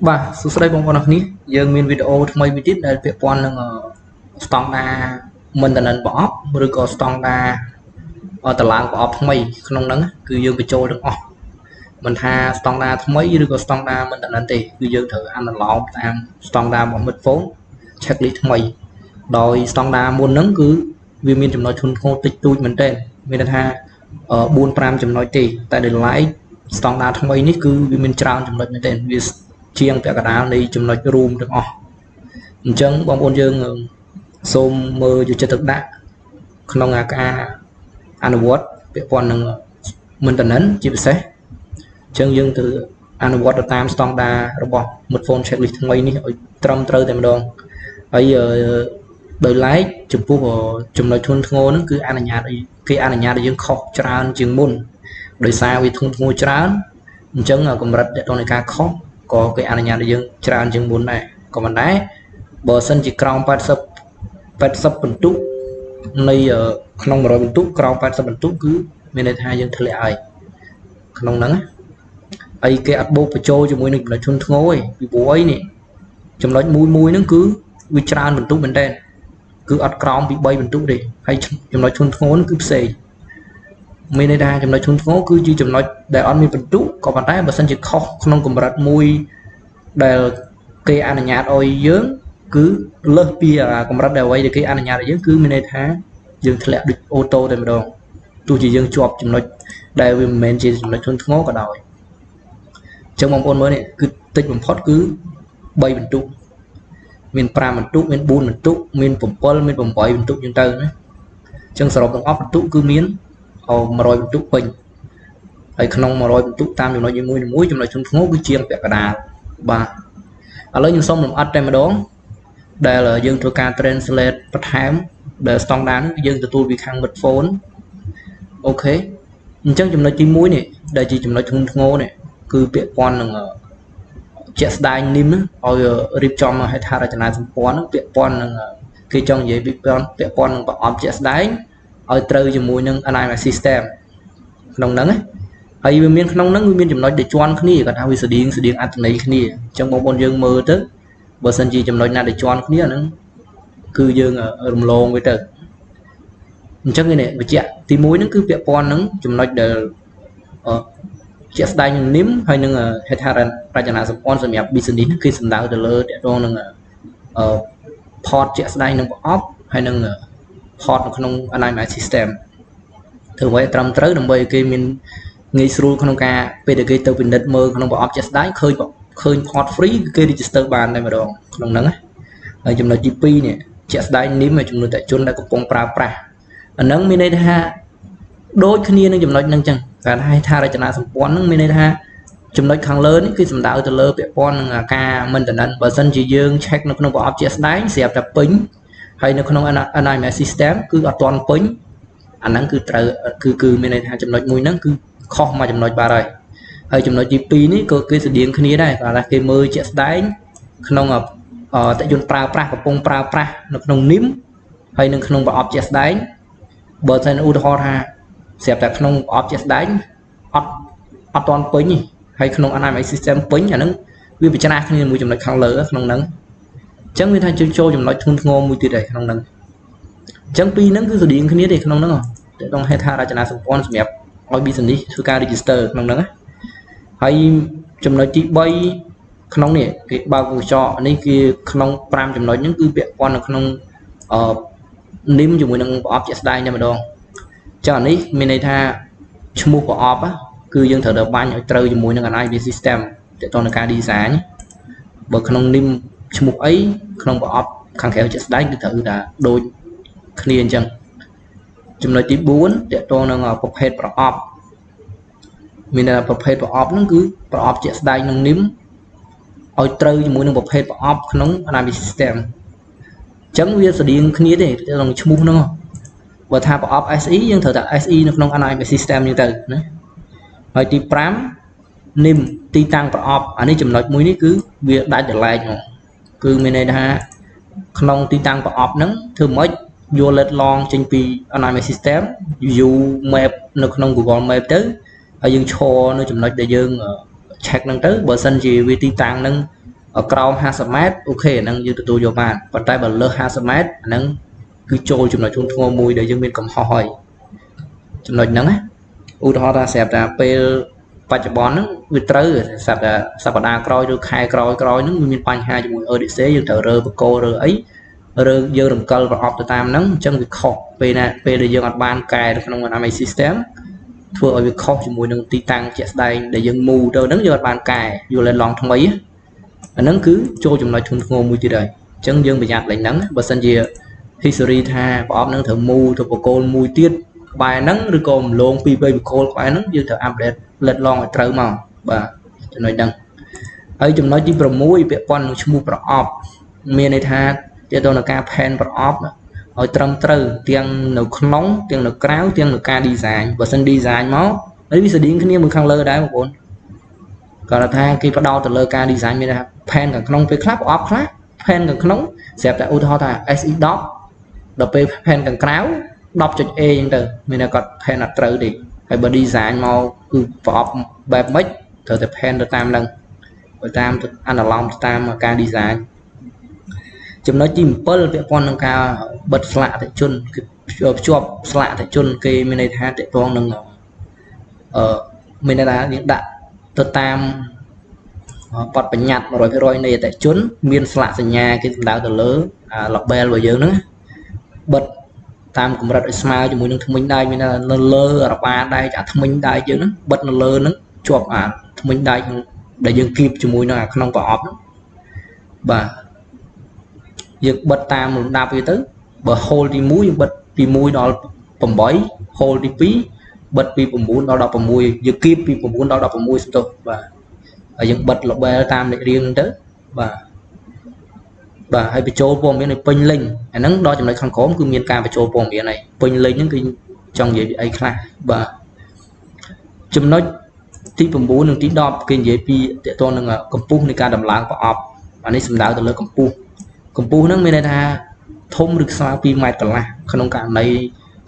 Và số đây bằng con học ní dương miền video thay vì tiếp là việc quan là standard mình là bỏ rồi có standard ở tờ lang của thay không nắng cứ dương cái trôi được mình tha standard thay rồi có standard mình là thì cứ dương thử ăn là lỏng ăn standard bằng mật vốn checklist thay đòi standard muốn nắng cứ vì miền trong nói chun khô tích tui mình tên mình tha ở 4-5 trong nói thì tại để lái standard thay ní cứ vì miền trao trong nói mình tên vì chiang tại cả đá này chúng nó room được không chân bom ôn dương xôm mơ cho thực đã không ngạc anward việc quan năng mình tận ấn chỉ sẽ chân dương từ anward time standard robot một phone checklist thay này ở trong trời tại đòn bây giờ đời lái chụp của chúng nó thun ngô nó cứ ăn ở nhà đi khi ăn ở nhà thì dương khóc tràn chừng môn đời sao vì thun ngô tràn chân ở cùng rất để trong này ca khóc có cái anh nhà dương tràn chừng bốn này còn mình đấy bờ sân chỉ crown pat sập bình túc này ở không rồi bình túc crown pat sập bình túc cứ bên này hai dương thật lệ ai không nắng ấy cái áp bố phải trôi cho mùi này là chun ngôi bị bố ấy nè trong đó mùi nó cứ bị tràn bình túc bên đen cứ áp crown bị bay bình túc đi hay trong đó chun ngôi nó cứ xề mình đây đang trong nói chung phố cứ chỉ trong nói để on mi bình túc còn bàn tay bờ sân chỉ khóc không cùng bật mùi để cây ăn nhạt ôi dướng cứ lơ bia cùng bật đều quay để cây ăn nhạt dướng cứ mình đây thá dừng lẹ được ô tô để mà đồ tôi chỉ dừng chọp trong nói đây vì mình chỉ trong nói chung phố cả đời trong mong ôn mới này cứ tích một phốt cứ bay bình túc mình pram bình túc mình buôn bình túc mình bấm pol mình bấm bỏi bình túc như tơ nữa trong sờ lọc ốc bình túc cứ miến mà rồi túc bình hay không mà rồi túc tam nói như muối trong này chúng ngố cái chiên vẹt cả đà ba ở lấy những xong làm ăn trên mà đó đây là dương tôi can translate bắt hám để standard dương từ tôi bị khang mật phone ok chắc trong này chi muối này đây chỉ trong này chúng ngố này cứ việc quan là chết đai nim rồi rip trong hay thay ra cho này chúng quan việc quan là khi trong vậy việc quan là bảo chết đai ở trời cho mùi nâng anh là system nông nắng ấy hay miền nông nắng miền chấm nói để choan cái này cả thao sử điện ăn này cái này trong bộ môn dương mơ tới bờ sân chi chấm nói là để choan cái này nó cứ dương ở lồng với trời chắc cái này với chị thì muối nó cứ việc con nó chấm nói để chị đai nhưng nếm hay nâng hết hà ra cho nào con sẽ mẹp business khi sinh đạo từ lơ để cho nâng port chị đai nâng off hay nâng hot không anh em system thường vậy trong tới đồng bày kia mình nghĩ sưu không ca về được cái tàu bình đất mơ không bỏ object đáy khơi hot free cái register bàn này mà đồ không nắng ấy chúng nó gp này check đáy nếu mà chúng nó tại chôn đã có phong pra nắng mình đây ha đôi khi nên chúng nó nâng chân cả hai tha ra cho nó sắm quán nắng mình đây ha chúng nó khang lớn cái sắm đạo từ lơ bị con ca mình từนั้นបើសិនជាយើង check នៅក្នុង object ស្ដែងស្រាប់តែពេញហើយនៅក្នុង alignment system គឺអត់ទាន់ពេញអាហ្នឹងគឺត្រូវគឺមានន័យថាចំណុចមួយហ្នឹងគឺខុសមួយចំណុចបាទហើយចំណុចទី2នេះក៏គេស្តៀងគ្នាដែរគាត់ថាគេមើលជាក់ស្ដែងក្នុងតយន្តប្រើប្រាស់កំពុងប្រើប្រាស់នៅក្នុង NIM ហើយនៅក្នុងប្រអប់ជាក់ស្ដែងបើថាឧទាហរណ៍ថាស្រាប់តែក្នុងប្រអប់ជាក់ស្ដែងអត់ទាន់ពេញហើយក្នុង alignment system ពេញអាហ្នឹងវាពិចារណាគ្នាមួយចំណុចខាងលើក្នុងហ្នឹងចឹងវាថាចូលចំណុចធ្ងន់ធ្ងរមួយទៀតដែរក្នុងហ្នឹងចឹងពីរហ្នឹងគឺស្តៀងគ្នាទេក្នុងហ្នឹងតែต้องហេដ្ឋារចនាសម្ព័ន្ធសម្រាប់ឲ្យ business ធ្វើការ register ក្នុងហ្នឹងហើយចំណុចទី3ក្នុងនេះគេបើកកញ្ចក់នេះគឺក្នុង5ចំណុចហ្នឹងគឺពាក់ព័ន្ធនៅក្នុងNIM ជាមួយនឹងប្រអប់ជាក់ស្ដែងតែម្ដងចឹងអានេះមានន័យថាឈ្មោះប្រអប់គឺយើងត្រូវទៅបាញ់ឲ្យត្រូវជាមួយនឹង analysis system ទាក់ទងនឹងការ design បើក្នុង NIM ឈ្មោះអីក្នុងប្រអប់ខាងក្រៅជាក់ស្ដែងគឺត្រូវតែដូចគ្នាអញ្ចឹងចំណុចទី4តកតងនឹងប្រភេទប្រអប់មានប្រភេទប្រអប់ហ្នឹងគឺប្រអប់ជាក់ស្ដែងនឹង NIM ឲ្យត្រូវជាមួយនឹងប្រភេទប្រអប់ក្នុង analysis system អញ្ចឹងវាស្តៀងគ្នាទេក្នុងឈ្មោះហ្នឹងបើថាប្រអប់ SE យើងត្រូវតែ SE នៅក្នុង analysis system ហ្នឹងទៅណាហើយទី5 NIM ទីតាំងប្រអប់អានេះចំណុចមួយនេះគឺវាដាច់ដលែកហ្មងគឺមានន័យថាក្នុងទីតាំងប្រអប់ហ្នឹងធ្វើម៉េចយកលេតឡងចេញពី alignment system view map នៅក្នុង Google Map ទៅហើយយើងឈរនៅចំណុចដែលយើង check ហ្នឹងទៅបើសិនជាវាទីតាំងហ្នឹង ởក្រោម 50 ម៉ែត្រ អូខេ ហ្នឹងយើងទទួលយកបាន ប៉ុន្តែបើលើស 50 ម៉ែត្រ ហ្នឹងគឺចូលចំណុចធ្ងន់ធ្ងរមួយដែលយើងមានកំហុសហើយចំណុចហ្នឹងណាឧទាហរណ៍ថាស្រាប់តែពេលបច្ចុប្បន្នហ្នឹងវាត្រូវស្រាប់តែសប្តាហ៍ក្រោយឬខែក្រោយហ្នឹងវាមានបញ្ហាជាមួយ Odyssey យើងត្រូវរើបកោរើអីរើយើងរំកិលប្រអប់ទៅតាមហ្នឹងអញ្ចឹងវាខុសពេលដែលយើងអត់បានកែនៅក្នុង Dynamic System ធ្វើឲ្យវាខុសជាមួយនឹងទីតាំងជាក់ស្ដែងដែលយើង move ទៅហ្នឹងយើងអត់បានកែយល់ឡងថ្មីអាហ្នឹងគឺចូលចំណុចធ្ងន់ធ្ងរមួយទៀតហើយអញ្ចឹងយើងប្រយ័ត្នលេងហ្នឹងបើសិនជា history ថាប្រអប់ហ្នឹងត្រូវ move ទៅបកគោលមួយទៀតក្បែរហ្នឹងឬក៏ម្លង2 3បកគោលក្បែរហ្នឹងយើងត្រូវ update លិតឡងឲ្យត្រូវមកបាទចំណុចហ្នឹងហើយចំណុចទី6ពាក់ព័ន្ធនឹងឈ្មោះប្រអប់មានន័យថាទាក់ទងនឹងការ pen ប្រអប់ឲ្យត្រឹមត្រូវទាំងនៅក្នុងទាំងនៅក្រៅទាំងនៅការ design បើសិន design មកហើយវាស្តៀងគ្នាមួយខាងលើដែរបងប្អូនគាត់ថាគេផ្ដោតទៅលើការ design មានថា pen ខាងក្នុងពេលខ្លះប្រអប់ខ្លះ pen ខាងក្នុងស្រាប់តែឧទាហរណ៍ថា SE10 ដល់ពេល pen ខាងក្រៅ 10.A អញ្ចឹងទៅមានតែគាត់ pen អត់ត្រូវទេហើយបើ design មកគឺប្រអប់បែបម៉េចត្រូវតែ pen ទៅតាមហ្នឹងទៅតាម analog ទៅតាមការ design ចំណុចទី7ពាក់ព័ន្ធនឹងការបិទស្លាកអតិជនគឺភ្ជាប់ស្លាកអតិជនគេមានន័យថាទាក់ទងនឹងមានន័យថាយើងដាក់ទៅតាមបទបញ្ញត្តិ 100% នៃអតិជនមានស្លាកសញ្ញាគេសំដៅទៅលើ label របស់យើងហ្នឹងបិទតាមកម្រិតឲ្យស្មើជាមួយនឹងធ្មេញដែកមាននៅលើរបាដែកអាធ្មេញដែកយើងហ្នឹងបិទនៅលើហ្នឹងជាប់អាធ្មេញដែកដែលយើងគៀបជាមួយនឹងអាក្នុងប្រអប់ហ្នឹងបាទយើងបិទតាមលំដាប់វាទៅបើ hole ទី1យើងបិទពី1ដល់8 hole ទី2បិទពី9ដល់16យើងគៀបពី9ដល់16សំទោសបាទហើយយើងបិទ label តាមលេខរៀងទៅបាទហើយបញ្ចូលព័ត៌មានឲ្យពេញលេញអាហ្នឹងដល់ចំណុចខាងក្រោមគឺមានការបញ្ចូលព័ត៌មានហើយពេញលេញហ្នឹងគឺចង់និយាយពីអីខ្លះបាទចំណុចទី9និងទី10គេនិយាយពីតកតនឹងកម្ពស់នៃការដំឡើងប្រអប់អានេះសំដៅទៅលើកម្ពស់ហ្នឹងមានន័យថាធំឬស្មើ2ម៉ែត្រកន្លះក្នុងករណី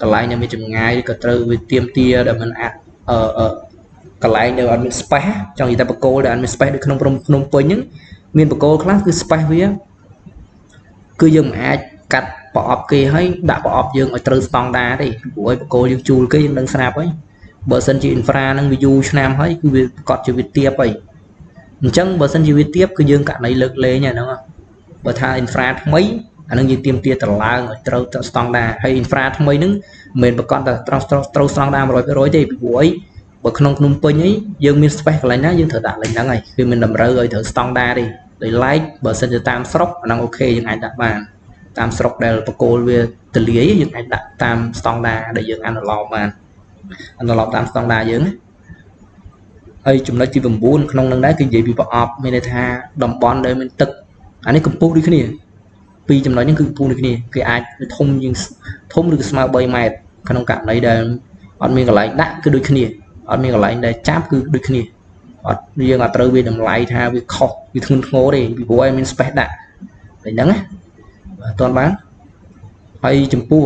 កន្លែងដែលមានចម្ងាយក៏ត្រូវវាទៀមទាដែលមិនអាចកន្លែងដែលអត់មាន space ចង់និយាយថាបកគោលដែលអត់មាន space ដូចក្នុងភ្នំពេញហ្នឹងមានបកគោលខ្លះគឺ space វាគឺយើងមិនអាចកាត់ប្រអប់គេហើយដាក់ប្រអប់យើងឲ្យត្រូវស្តង់ដារទេព្រោះឲ្យបកគោលយើងជួលគេយើងដឹងស្រាប់ហើយបើសិនជា infra ហ្នឹងវាយូរឆ្នាំហើយគឺវាប្រកាសជាវាទាបហើយអញ្ចឹងបើសិនជាវាទាបគឺយើងករណីលើកលែងហ្នឹងបើថា infra ថ្មីអានឹងយើងទៀមទាត្រឡើងឲ្យត្រូវស្តង់ដារហើយ infra ថ្មីហ្នឹងមិនមែនប្រកាសតែត្រូវស្តង់ដារ 100% ទេពីព្រោះអីបើក្នុងភ្នំពេញអីយើងមាន space កន្លែងណាយើងត្រូវដាក់លេងហ្នឹងហើយវាមិនតម្រូវឲ្យត្រូវស្តង់ដារទេដោយឡែកបើសិនជាតាមស្រុកអាហ្នឹងអូខេយើងអាចដាក់បានតាមស្រុកដែលបកគោលវាទលាយយើងអាចដាក់តាមស្តង់ដារដែលយើង analog បាន analog តាមស្តង់ដារយើងហើយចំណុចទី9ក្នុងនឹងដែរគឺនិយាយពីប្រអប់មានន័យថាតំបន់ដែលមានទឹកអានេះកម្ពស់ដូចគ្នាពីរចំណុចនេះគឺកម្ពស់ដូចគ្នាគេអាចធំជាងធំឬក៏ស្មើ3ម៉ែត្រក្នុងករណីដែលអត់មានកន្លែងដាក់គឺដូចគ្នាអត់មានកន្លែងដែលចាប់គឺដូចគ្នាអត់យើងអត់ត្រូវវាតម្លៃថាវាខុសវាធ្ងន់ធ្ងរទេពីព្រោះឯងមាន space ដាក់តែហ្នឹងណាអត់ទាន់បានហើយចំពោះ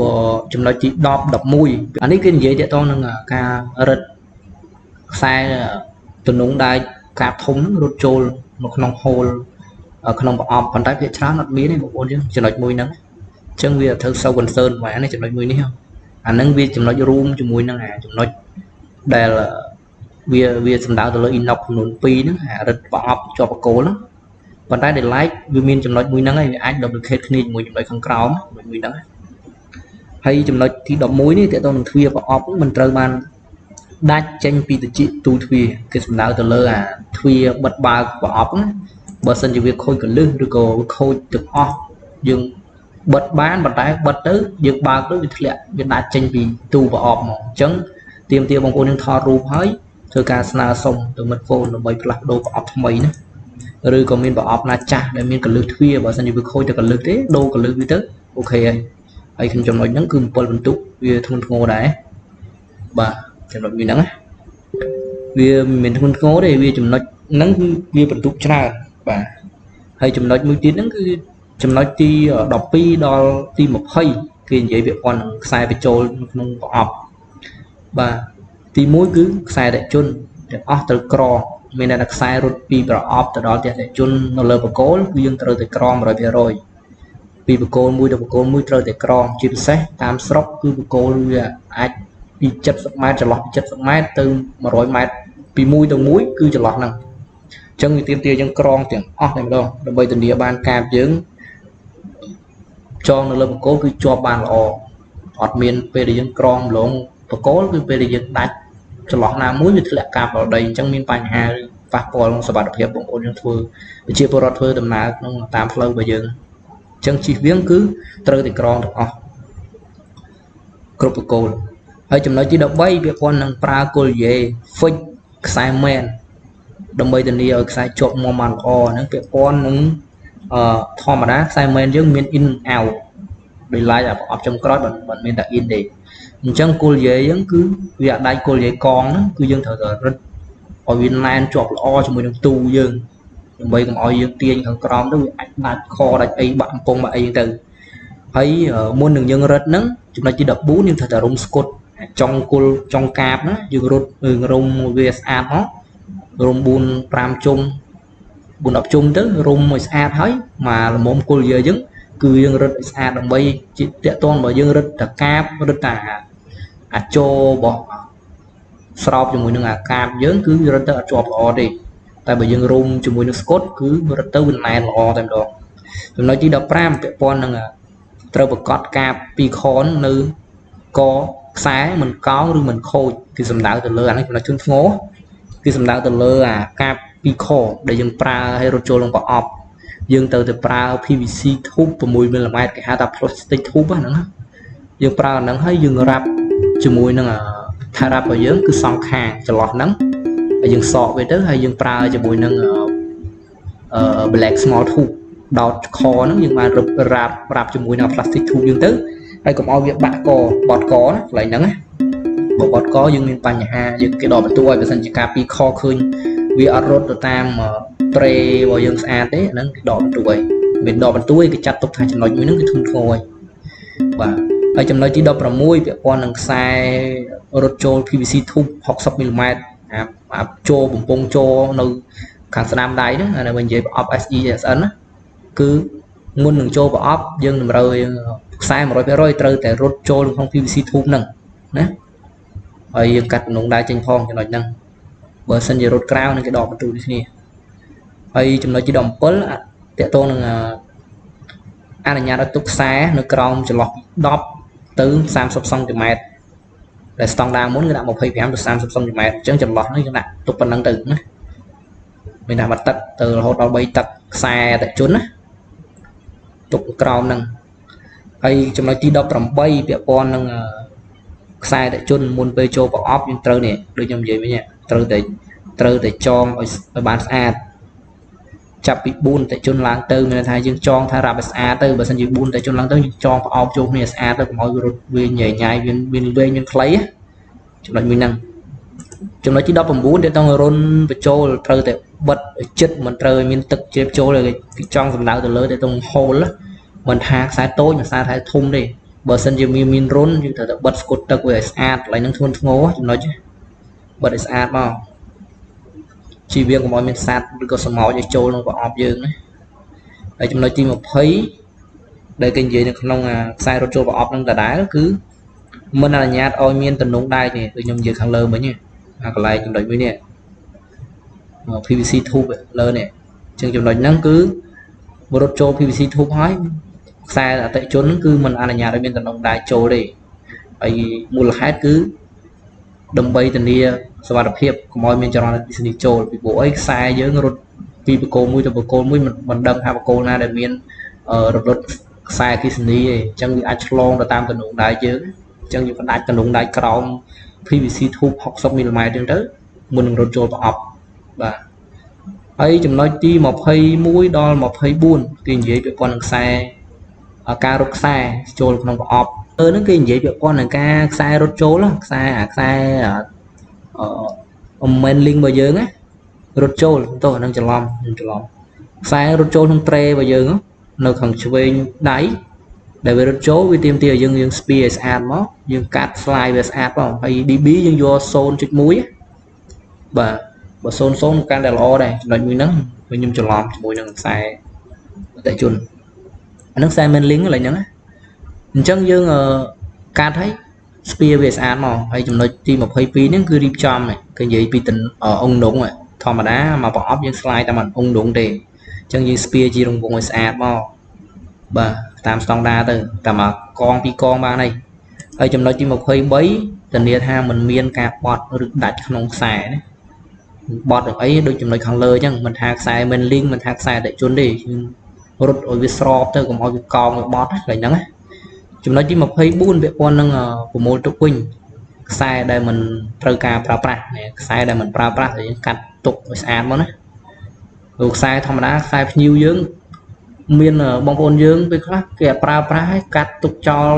ចំណុចទី10 11អានេះគេនិយាយទាក់ទងនឹងការរឹតខ្សែទំនងដែកកាបធំរត់ចូលនៅក្នុង hole ក្នុងប្រអប់ប៉ុន្តែភាគច្រើនអត់មានទេបងប្អូនយើងចំណុចមួយហ្នឹងអញ្ចឹងវាត្រូវសូវ concern មកអានេះចំណុចមួយនេះអាហ្នឹងវាចំណុចរួមជាមួយនឹងចំណុចដែលវាសំដៅទៅលើ inox ចំនួន2ហ្នឹងរឹតប្រអប់ជាប់បកគោលហ្នឹងប៉ុន្តែដែល like វាមានចំណុចមួយហ្នឹងហើយវាអាច duplicate គ្នាជាមួយចំណុចខាងក្រោមមួយហ្នឹងហើយចំណុចទី11នេះតើតើនឹងទ្វារប្រអប់មិនត្រូវបានដាច់ចេញពីតិចទូទ្វារគេសំដៅទៅលើទ្វារបិទបើកប្រអប់ណាបើសិនជាវាខូចកលឹះឬក៏វាខូចទាំងអស់យើងបិទបានប៉ុន្តែបិទទៅយើងបើកទៅវាធ្លាក់វាដាច់ចេញពីទូប្រអប់មកអញ្ចឹងទាមទារបងប្អូននឹងថតរូបហើយធ្វើការស្នើសុំទៅមិត្តហ្វូនដើម្បីផ្លាស់ប្ដូរប្រអប់ថ្មីណាឬក៏មានប្រអប់ណាចាស់ដែលមានកលឹះទ្វារបើសិនជាវាខូចតែកលឹះទេដូរកលឹះវាទៅអូខេហើយក្នុងចំណុចហ្នឹងគឺ7បន្ទុកវាធ្ងន់ធ្ងរដែរបាទចំណុចមួយហ្នឹងវាមិនមែនធ្ងន់ធ្ងរទេវាចំណុចហ្នឹងគឺវាបន្ទុកច្រើនបាទហើយចំណុចមួយទៀតហ្នឹងគឺចំណុចទី12ដល់ទី20គេនិយាយពាក់ព័ន្ធនឹងខ្សែបញ្ចូលក្នុងប្រអប់បាទទី1គឺខ្សែរយជន ទាំងអស់ត្រូវក្រងមានតែខ្សែរត់ពីប្រអប់ទៅដល់ផ្ទះតែជន់នៅលើបកគោលគឺយើងត្រូវតែក្រង 100% ពីបកគោលមួយទៅបកគោលមួយត្រូវតែក្រងជាពិសេសតាមស្រុកគឺបកគោលវាអាចពី70 ម៉ែត្រចន្លោះពី70 ម៉ែត្រទៅ100 ម៉ែត្រពីមួយទៅមួយគឺចន្លោះហ្នឹងអញ្ចឹងវាទាមទារយើងក្រងទាំងអស់តែម្ដងដើម្បីធានាបានកាបយើងចងនៅលើបកគោលគឺជាប់បានល្អអត់មានពេលដែលយើងក្រងម្លងបកគោលគឺពេលដែលយើងដាច់ចន្លោះណាមួយវាធ្លាក់កាបដល់ដីអញ្ចឹងមានបញ្ហាប៉ះពាល់ក្នុងសុខភាពបងប្អូនយើងធ្វើជាពលរដ្ឋធ្វើដំណើរក្នុងតាមផ្លូវរបស់យើងអញ្ចឹងជិះវៀងគឺត្រូវតែក្រងទាំងអស់គ្រប់បកគោលហើយចំណុចទី13ពាក់ព័ន្ធនឹងប្រើគល់យេ fix ខ្សែមែនដើម្បីធានាឲ្យខ្សែជាប់មាំបានល្អហ្នឹងពាក់ព័ន្ធនឹងធម្មតាខ្សែមែនយើងមាន in out ដោយឡែកអាប្រអប់ចុងក្រោយមិនមានតែ in ទេអញ្ចឹងគល់យេយើងគឺវាអាចដៃគល់យេកងហ្នឹងគឺយើងត្រូវតែរឹតឲ្យវាណែនជាប់ល្អជាមួយនឹងទូយើងដើម្បីកុំឲ្យយើងទាញខាងក្រោមទៅវាអាចដាច់ខដាច់អីបាក់កំពង់បាក់អីទៅហើយមុននឹងយើងរឹតហ្នឹងចំណុចទី14យើងត្រូវតែរុំស្គុតចុងគល់ចុងកាបណាយើងរត់រុំវាស្អាតមករុំ4 5ជុំ4 10ជុំទៅរុំឲ្យស្អាតហើយមកល្មមគល់យើយើងគឺយើងរឹតឲ្យស្អាតដើម្បីជាតកតនបើយើងរឹតតកាបរឹតតាអាចោរបស់ស្រោបជាមួយនឹងអាកាបយើងគឺរឹតទៅអត់ជាប់ល្អទេតែបើយើងរុំជាមួយនឹងស្គុតគឺរឹតទៅវាណែនល្អតែម្ដងចំណុចទី15ពាក់ព័ន្ធនឹងត្រូវប្រកាសកាបពីខននៅកខ្សែមិនកោងឬមិនខូចគឺសំដៅទៅលើអានេះចំណុចជន់ធ្ងោគឺសំដៅទៅលើអាកាបពីខដែលយើងប្រើឲ្យរត់ចូលក្នុងប្រអប់យើងទៅប្រើ PVC tube 6 មីលីម៉ែត្រគេហៅថា plastic tube ហ្នឹងណាយើងប្រើអាហ្នឹងហើយយើងរ៉ាប់ជាមួយនឹងថារ៉ាប់របស់យើងគឺសងខាងចន្លោះហ្នឹងហើយយើងសកវាទៅហើយយើងប្រើជាមួយនឹងblack small tube ដោតខហ្នឹងយើងបានរ៉ាប់ជាមួយនឹង plastic tube យើងទៅហើយកុំឲ្យវាបាក់កបត់កណាកន្លែងហ្នឹងណាបើបត់កយើងមានបញ្ហាយើងគេដកបន្ទួយបើសិនជាការពីខឃើញវាអត់រត់ទៅតាមត្រេរបស់យើងស្អាតទេអាហ្នឹងគេដកបន្ទួយមានដកបន្ទួយគេចាត់ទុកថាចំណុចមួយហ្នឹងគឺធំធ្ងរហើយបាទហើយចំណុចទី16ពាក់ព័ន្ធនឹងខ្សែរត់ចូល PVC tube 60 មីលីម៉ែត្រអាចូលបំពង់ចូលនៅខាងស្នាមដៃហ្នឹងអានេះបើនិយាយប្រអប់ SESN ណាគឺមុននឹងចូលប្រអប់យើងតម្រូវខ្សែ 100% ត្រូវតែរត់ចូលក្នុង PVC tube ហ្នឹងណាហើយយើងកាត់ដំណងដៃចេញផងចំណុចហ្នឹងបើសិនជារត់ក្រៅនឹងគេដកបន្ទូដូចគ្នាហើយចំណុចទី17តកតងនឹងអនុញ្ញាតឲ្យទុកខ្សែនៅក្រោមចន្លោះពី10ទៅ30សង់ទីម៉ែត្រដែលស្តង់ដារមុនគឺដាក់25ទៅ30សង់ទីម៉ែត្រអញ្ចឹងចន្លោះនេះយើងដាក់ទុកប៉ុណ្្នឹងទៅណាមានតែមួយទឹកទៅរហូតដល់3ទឹកខ្សែតជន់ណាទុកក្រោមហ្នឹងហើយចំណុចទី18ពាក់ព័ន្ធនឹងខ្សែតជន់មុនពេលចូលប្រអប់យើងត្រូវនេះដូចខ្ញុំនិយាយវិញត្រូវតែចងឲ្យបានស្អាតចាប់ពី4តជន់ឡើងទៅមានថាយើងចងថារាប់ឲ្យស្អាតទៅបើសិនជា4តជន់ឡើងទៅយើងចងប្រអប់ចូលគ្នាស្អាតទៅកុំឲ្យរត់វាញ៉ៃមានវែងមានខ្លីចំណុចមួយហ្នឹងចំណុចទី19ដែលต้องរុនបញ្ចូលត្រូវតែបិទចិត្តមិនត្រូវឲ្យមានទឹកជ្រាបចូលឲ្យគេចង់សម្ដៅទៅលើតែต้องហូលមិនថាខ្សែតូចមិនថាខ្សែធំទេបើសិនជាមានរុនយើងត្រូវតែបិទស្គុតទឹកវាឲ្យស្អាតកន្លែងហ្នឹងធ្ងន់ធ្ងរចំណុចបិទឲ្យស្អាតមកជីវៀងកុំឲ្យមានសត្វឬក៏សម្ោចឲ្យចូលក្នុងប្រអប់យើងណាហើយចំណុចទី20ដែលគេនិយាយនៅក្នុងខ្សែរត់ចូលប្រអប់ហ្នឹងដដែលគឺមិនអនុញ្ញាតឲ្យមានតំណងដែកនេះដូចខ្ញុំនិយាយខាងលើមិញអាកន្លែងចំណុចមួយនេះ PVC tube លើនេះអញ្ចឹងចំណុចហ្នឹងគឺរត់ចូល PVC tube ហើយខ្សែអតិជនគឺមិនអនុញ្ញាតឲ្យមានតំណងដែកចូលទេហើយមូលហេតុគឺដើម្បីធានាសុវត្ថិភាពកុំឲ្យមានចរន្តអគ្គិសនីចូលពីព្រោះអីខ្សែយើងរត់ពីបកគោមួយទៅបកគោមួយមិនដឹងថាបកគោណាដែលមានរត់ខ្សែអគ្គិសនីទេអញ្ចឹងវាអាចឆ្លងទៅតាមតំណងដែកយើងអញ្ចឹងយើងផ្ដាច់តំណងដែកក្រោម PVC tube 60 មីលីម៉ែត្រចឹងទៅមុននឹងរត់ចូលប្រអប់បាទហើយចំណុចទី21ដល់24គេនិយាយពាក់ព័ន្ធនឹងខ្សែការរត់ខ្សែចូលក្នុងប្រអប់ហ្នឹងគេនិយាយពាក់ព័ន្ធនឹងការខ្សែរត់ចូលខ្សែmain link របស់យើងណារត់ចូលទោះហ្នឹងច្រឡំខ្សែរត់ចូលក្នុងត្រេរបស់យើងនៅខាងឆ្វេងដៃដែលវារត់ចូលវាទាមទារឲ្យយើងស្ពីឲ្យស្អាតមកយើងកាត់ slide វាស្អាតផងហើយ DB យើងយក 0.1 បាទបើ00កាន់តែល្អដែរចំណុចមួយហ្នឹងខ្ញុំច្រឡំជាមួយនឹងខ្សែអតិជនអាហ្នឹងខ្សែ main link ឡើយហ្នឹងអញ្ចឹងយើងកាត់ឲ្យស្ពាវាស្អាតមកហើយចំណុចទី22ហ្នឹងគឺរៀបចំគេនិយាយពីអង្គដងធម្មតាមកប្រអប់យើងស្លាយតាមអង្គដងទេអញ្ចឹងយើងស្ពាជារង្វង់ឲ្យស្អាតមកបាទតាមស្តង់ដារទៅតាមមកកងពីរកងបានហើយចំណុចទី23ធានាថាมันមានការបត់ឬដាច់ក្នុងខ្សែណាបត់អីដូចចំណុចខាងលើអញ្ចឹងមិនថាខ្សែ main link មិនថាខ្សែអតិជនទេយើងរត់ឲ្យវាស្របទៅកុំឲ្យវាកោងវាបត់ហ្នឹងហ្នឹងណាចំណុចទី24ពាក់ព័ន្ធនឹងប្រមូលទុកវិញខ្សែដែលមិនត្រូវការប្រើប្រាស់ខ្សែដែលមិនប្រើប្រាស់យើងកាត់ទុកឲ្យស្អាតមកណាលោកខ្សែធម្មតាខ្សែភ្ញៀវយើងមានបងប្អូនយើងពេលខ្លះគេអត់ប្រើប្រាស់ឲ្យកាត់ទុកចោល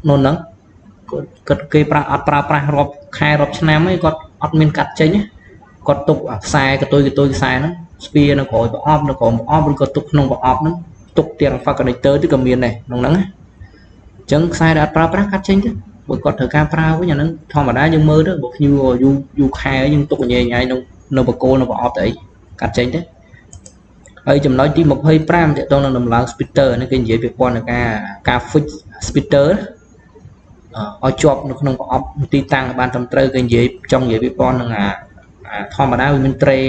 នោះហ្នឹងគាត់គេអត់ប្រើប្រាស់រាប់ខែរាប់ឆ្នាំអីគាត់អត់មានកាត់ចេញគាត់ទុកខ្សែកតុយខ្សែហ្នឹងស្ពានៅក្រោយប្រអប់នៅក្រោមប្រអប់ឬក៏ទុកក្នុងប្រអប់ហ្នឹងទុកទាំង file connector ទៅក៏មានដែរក្នុងហ្នឹងណាអញ្ចឹងខ្សែដែលអត់ប្រើប្រាស់កាត់ចេញទៅបើគាត់ត្រូវការប្រើវិញអាហ្នឹងធម្មតាយើងមើលទៅបើភ្ញៀវយូរខែយើងទុកញ៉ៃញ៉ៃនៅបកគោលនៅប្រអប់ទៅអីកាត់ចេញទៅហើយចំណុចទី25តើតើនឹងដំឡើង speeder នេះគេនិយាយពាក់ព័ន្ធនឹងការ fix speeder ឲ្យជាប់នៅក្នុងប្រអប់ទីតាំងឲ្យបានត្រឹមត្រូវគេនិយាយចង់និយាយពាក់ព័ន្ធនឹងធម្មតាវាមាន tray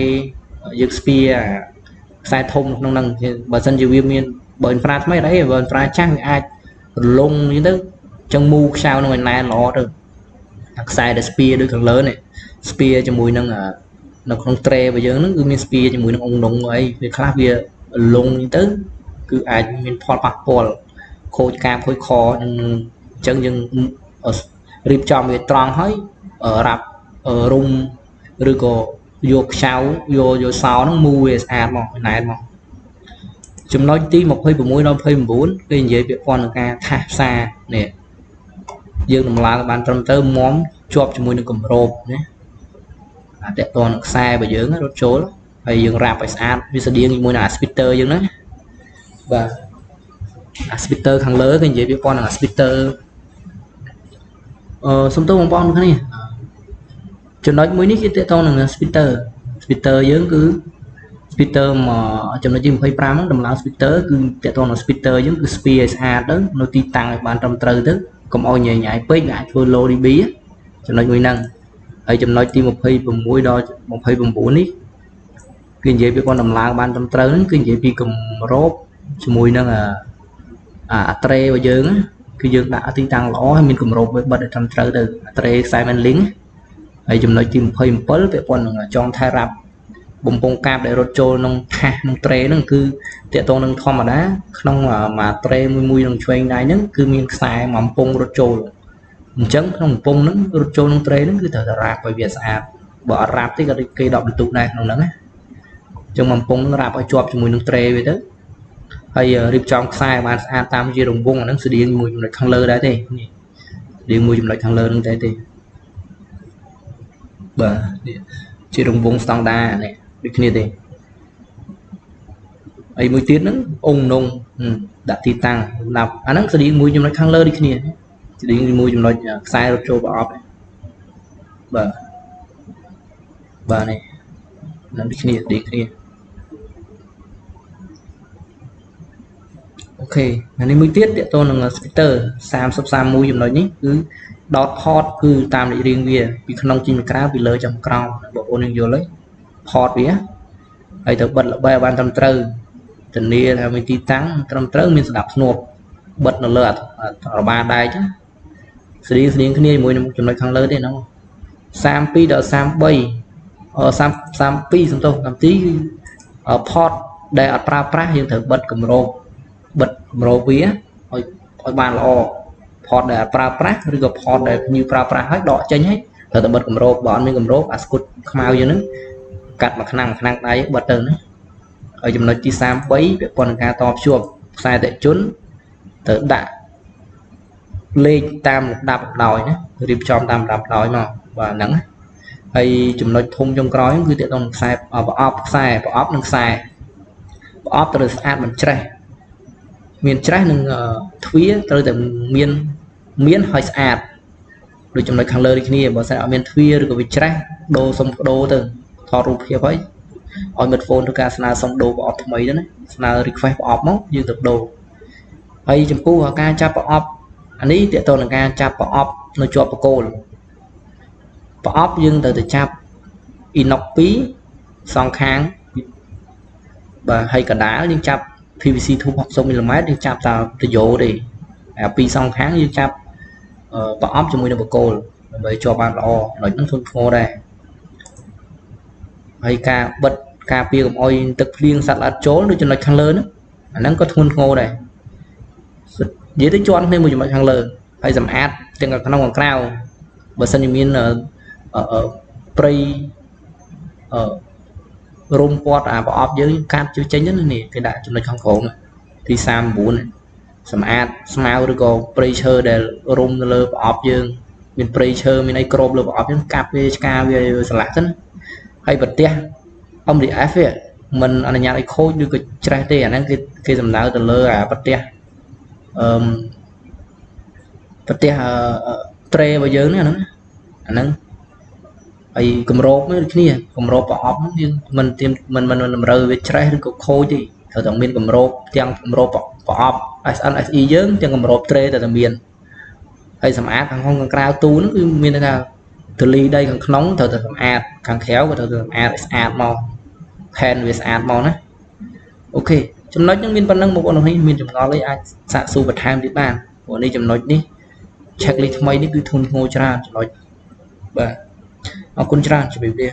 យើងស្ពាខ្សែធំក្នុងហ្នឹងបើសិនជាវាមានបើ infra ថ្មីអត់អីបើ infra ចាស់វាអាចរលងនេះទៅចឹងមូខ្សែនឹងឲ្យណែនល្អទៅខ្សែដែលស្ពាដូចខាងលើនេះស្ពាជាមួយនឹងនៅក្នុង tray របស់យើងហ្នឹងគឺមានស្ពាជាមួយនឹងអង្គអីវាខ្លះវាលងនេះទៅគឺអាចមានផលប៉ះពាល់ខូចការខូចខនឹងអញ្ចឹងយើងរៀបចំវាត្រង់ហើយរ៉ាប់រុំឬក៏យកខ្ចៅយកសោហ្នឹងមូវាស្អាតមកណែនមកចំណុចទី26ដល់29គេនិយាយពាក់ព័ន្ធនឹងការថាសផ្សារនេះយើងដំឡើងបានត្រឹមត្រូវមុំជាប់ជាមួយនឹងគម្របណាតកតនឹងខ្សែរបស់យើងរត់ចូលហើយយើងរ៉ាប់ឲ្យស្អាតវាស្តៀងជាមួយនឹង speeder យើងហ្នឹងបាទ speeder ខាងលើគេនិយាយពាក់ព័ន្ធនឹង speeder សុំទោសបងប្អូនគ្នាចំណុចមួយនេះគឺតកតនឹង speeder យើងគឺ speeder មកចំណុចទី25ហ្នឹងដំឡើង speeder គឺតកតនឹង speeder យើងគឺស្ពាឲ្យស្អាតទៅនៅទីតាំងឲ្យបានត្រឹមត្រូវទៅកុំឲ្យញ៉ៃញ៉ៃពេកវាអាចធ្វើ low db ចំណុចមួយហ្នឹងហើយចំណុចទី26ដល់29នេះគឺនិយាយពីគាត់ដំឡើងបានត្រឹមត្រូវហ្នឹងគឺនិយាយពីគម្របជាមួយនឹងត្រេរបស់យើងគឺយើងដាក់ទីតាំងល្អហើយមានគម្របវាបិទឲ្យត្រឹមត្រូវទៅត្រេខ្សែ main link ហើយចំណុចទី27ពាក់ព័ន្ធនឹងចងថែរ៉ាប់បំពង់កាបដែលរត់ចូលក្នុងថាសក្នុងត្រេហ្នឹងគឺតកតងនឹងធម្មតាក្នុងមួយត្រេមួយនឹងឆ្វេងដៃហ្នឹងគឺមានខ្សែមួយបំពង់រត់ចូលអញ្ចឹងក្នុងបំពង់ហ្នឹងរត់ចូលក្នុងត្រេហ្នឹងគឺត្រូវតែរ៉ាប់ឲ្យវាស្អាតបើអត់រ៉ាប់ទេក៏គេដកបន្ទុកដែរក្នុងហ្នឹងណាអញ្ចឹងបំពង់ហ្នឹងរ៉ាប់ឲ្យជាប់ជាមួយនឹងត្រេវាទៅហើយរៀបចំខ្សែបានស្អាតតាមជារង្វង់អាហ្នឹងស្តៀងមួយចំណុចខាងលើដែរទេនេះស្តៀងមួយចំណុចខាងលើហ្នឹងទេបាទជារង្វង់ស្តង់ដានេះដូចគ្នាទេហើយមួយទៀតហ្នឹងអង្គនងដាក់ទីតាំងសម្រាប់អាហ្នឹងស្តៀងមួយចំណុចខាងលើដូចគ្នាស្តៀងមួយចំណុចខ្សែរត់ចូលប្រអប់បាទនេះដូចគ្នាស្តៀងគ្នាអូខេនេះមួយទៀតតកតនឹង speeder 3031ចំណុចនេះគឺដោត port គឺតាមលេខរៀងវាពីក្នុងចេញពីក្រៅពីលើចំក្រោមបងប្អូននឹងយល់ទេ port វាហើយទៅបិទល្បែបានត្រឹមត្រូវធានាថាមានទីតាំងត្រឹមត្រូវមានស្ដាប់ស្នួបបិទនៅលើរបាដែកស្តៀងគ្នាជាមួយនឹងចំណុចខាងលើទេហ្នឹង32ដល់33 32សំទោស32គឺ port ដែលអត់ប្រើប្រាស់យើងត្រូវបិទគម្របវាឲ្យបានល្អ port ដែលអត់ប្រើប្រាស់ឬក៏ port ដែលភ្ញៀវប្រើប្រាស់ហើយដកចេញហើយត្រូវតែបិទគម្របបើអត់មានគម្របអាស្គុតខ្មៅយើងហ្នឹងកាត់មួយខ្លាំងដៃបិទទៅណាហើយចំណុចទី33ពាក់ព័ន្ធនឹងការតភ្ជាប់ខ្សែអតិជនត្រូវដាក់លេខតាមលំដាប់លំដោយណារៀបចំតាមលំដាប់លំដោយមកបាទហ្នឹងហើយចំណុចធំចុងក្រោយគឺទាក់ទងនឹងខ្សែប្រអប់និងខ្សែប្រអប់ត្រូវស្អាតមិនច្រេះមានច្រេះនឹងទ្វារត្រូវតែមានហើយស្អាត ដូចចំណុចខាងលើនេះគ្នាបើសិនអត់មានទ្វារឬក៏វាច្រាស់ដូរសុំដូរទៅថតរូបភាពហើយឲ្យមិត្តហ្វូនធ្វើការស្នើសុំដូរប្រអប់ថ្មីទៅណាស្នើ request ប្រអប់មកយើងទៅដូរហើយចំពោះការចាប់ប្រអប់អានេះតើតើនឹងការចាប់ប្រអប់នៅជាប់បកគោលប្រអប់យើងត្រូវទៅចាប់ inox 2សងខាងបាទហើយកណ្ដាលយើងចាប់ PVC ធូប 60 mm យើងចាប់តទៅយោទេអាពីរសងខាងយើងចាប់ប្រអប់ជាមួយនឹងបកគោលដើម្បីជាប់បានល្អចំណុចហ្នឹងធន់ធ្ងរដែរហើយការបិទការពារកុំអោយទឹកភ្លៀងសត្វល្អិតចូលដូចចំណុចខាងលើហ្នឹងអាហ្នឹងក៏ធ្ងន់ធ្ងរដែរនិយាយទៅជាន់គ្នាមួយចំណុចខាងលើហើយសម្អាតទាំងក្នុងខាងក្រៅបើសិនជាមានព្រៃរុំពាត់អាប្រអប់យើងកាត់ជួយចេញហ្នឹងនេះគេដាក់ចំណុចខាងក្រោមទី39សម្អាតស្មៅឬក៏ព្រៃឈើដែលរុំនៅលើប្រអប់យើងមានព្រៃឈើមានអីក្របលើប្រអប់យើងកាប់វាឆ្កាវាឆ្លាស់ទៅហើយប្រទេស MDF វាមិនអនុញ្ញាតឲ្យខូចឬក៏ច្រេះទេអាហ្នឹងគេសំដៅទៅលើអាប្រទេសត្រេរបស់យើងហ្នឹងអាហ្នឹងហើយគម្របដូចគ្នាគម្របប្រអប់ហ្នឹងយើងមិនតម្រូវវាច្រេះឬក៏ខូចទេត្រូវតែមានគម្របទាំងគម្របប្រអប់ SNSE យើងទាំងគម្របត្រេតែមានហើយសម្អាតខាងក្រៅទូហ្នឹងគឺមានថាទលីដីខាងក្នុងត្រូវតែសម្អាតខាងក្រៅក៏ត្រូវតែសម្អាតស្អាតមកផែនវាស្អាតមកណាអូខេចំណុចហ្នឹងមានប៉ុណ្ណឹងបងប្អូននេះមានចម្ងល់អីអាចសាកសួរបន្ថែមទៀតបានព្រោះនេះចំណុចនេះ checklist ថ្មីនេះគឺធន់ធ្ងរច្រើនចំណុចបាទអរគុណច្រើនជម្រាបលា